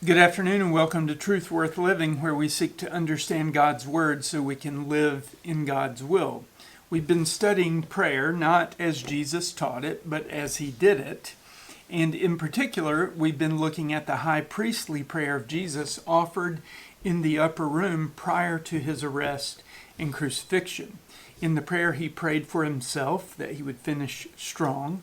Good afternoon and welcome to Truth Worth Living, where we seek to understand God's Word so we can live in God's will. We've been studying prayer not as Jesus taught it, but as He did it. And in particular, we've been looking at the high priestly prayer of Jesus offered in the upper room prior to His arrest and crucifixion. In the prayer, He prayed for Himself that He would finish strong.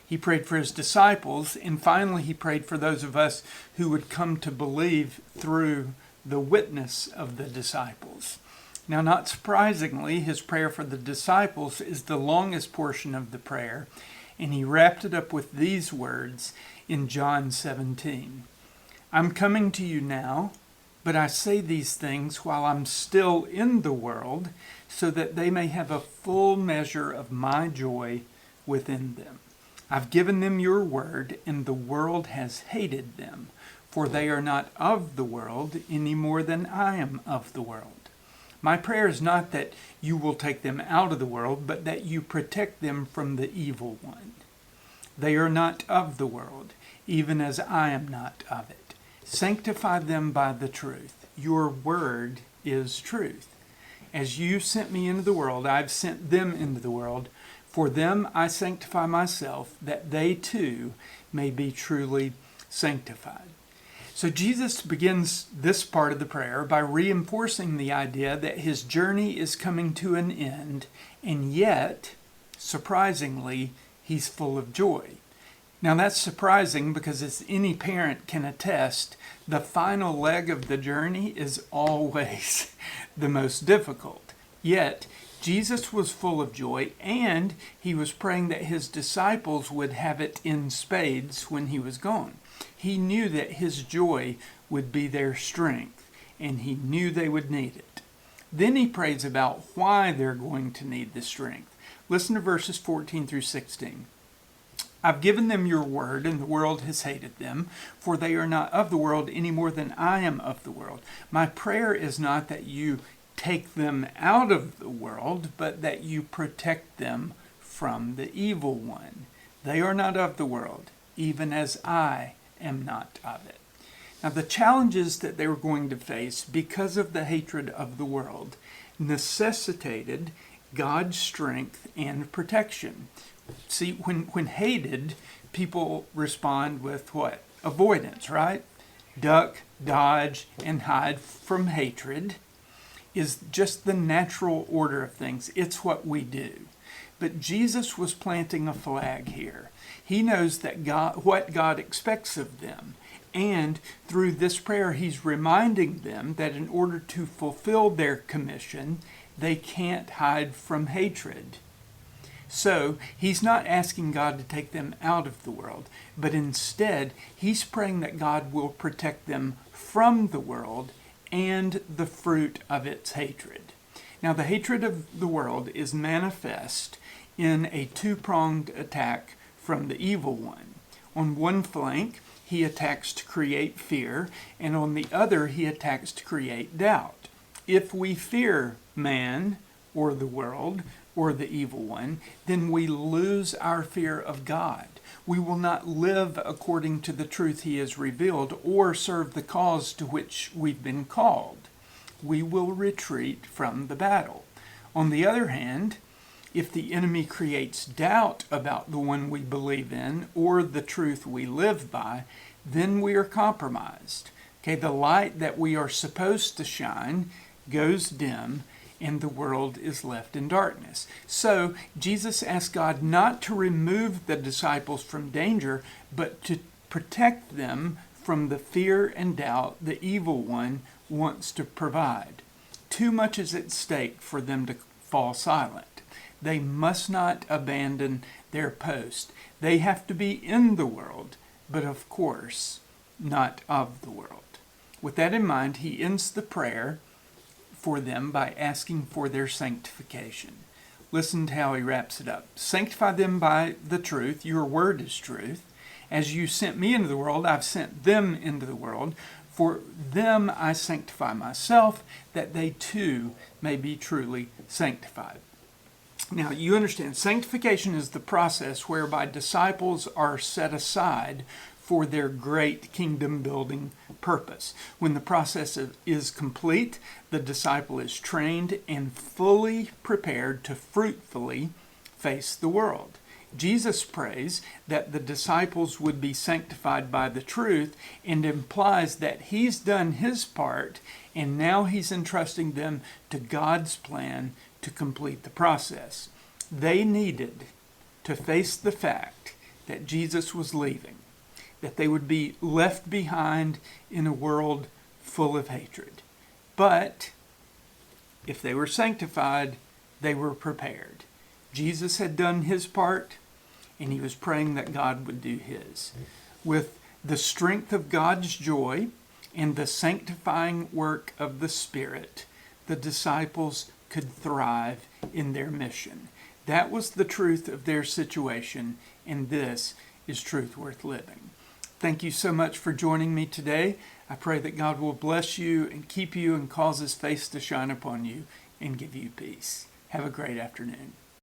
He prayed for His disciples, and finally He prayed for those of us who would come to believe through the witness of the disciples. Now, not surprisingly, His prayer for the disciples is the longest portion of the prayer, and He wrapped it up with these words in John 17. I'm coming to you now, but I say these things while I'm still in the world, so that they may have a full measure of my joy within them. I've given them your word, and the world has hated them, for they are not of the world any more than I am of the world. My prayer is not that you will take them out of the world, but that you protect them from the evil one. They are not of the world, even as I am not of it. Sanctify them by the truth. Your word is truth. As you sent me into the world, I've sent them into the world. For them I sanctify myself, that they too may be truly sanctified. So Jesus begins this part of the prayer by reinforcing the idea that His journey is coming to an end, and yet, surprisingly, He's full of joy. Now that's surprising because, as any parent can attest, the final leg of the journey is always the most difficult. Yet, Jesus was full of joy, and He was praying that His disciples would have it in spades when He was gone. He knew that His joy would be their strength, and He knew they would need it. Then He prays about why they're going to need the strength. Listen to verses 14 through 16. I've given them your word, and the world has hated them, for they are not of the world any more than I am of the world. My prayer is not that you take them out of the world, but that you protect them from the evil one. They are not of the world, even as I am not of it. Now, the challenges that they were going to face because of the hatred of the world necessitated God's strength and protection. See, when hated, people respond with what? Avoidance, right? Duck, dodge, and hide from hatred is just the natural order of things. It's what we do. But Jesus was planting a flag here. He knows that what God expects of them. And through this prayer, He's reminding them that in order to fulfill their commission, they can't hide from hatred. So, He's not asking God to take them out of the world, but instead, He's praying that God will protect them from the world and the fruit of its hatred. Now, the hatred of the world is manifest in a two-pronged attack from the evil one. On one flank, he attacks to create fear, and on the other, he attacks to create doubt. If we fear man or the world or the evil one, then we lose our fear of God. We will not live according to the truth He has revealed or serve the cause to which we've been called. We will retreat from the battle. On the other hand, if the enemy creates doubt about the one we believe in or the truth we live by, then we are compromised. Okay, the light that we are supposed to shine goes dim, and the world is left in darkness. So Jesus asked God not to remove the disciples from danger, but to protect them from the fear and doubt the evil one wants to provide. Too much is at stake for them to fall silent. They must not abandon their post. They have to be in the world, but of course, not of the world. With that in mind, He ends the prayer for them by asking for their sanctification. Listen to how He wraps it up. Sanctify them by the truth. Your word is truth. As you sent me into the world, I've sent them into the world. For them I sanctify myself, that they too may be truly sanctified. Now, you understand, sanctification is the process whereby disciples are set aside for their great kingdom building purpose. When the process is complete, the disciple is trained and fully prepared to fruitfully face the world. Jesus prays that the disciples would be sanctified by the truth and implies that he's done his part and now he's entrusting them to God's plan to complete the process. They needed to face the fact that Jesus was leaving, that they would be left behind in a world full of hatred. But if they were sanctified, they were prepared. Jesus had done his part, and he was praying that God would do his. With the strength of God's joy and the sanctifying work of the Spirit, the disciples could thrive in their mission. That was the truth of their situation, and this is truth worth living. Thank you so much for joining me today. I pray that God will bless you and keep you and cause his face to shine upon you and give you peace. Have a great afternoon.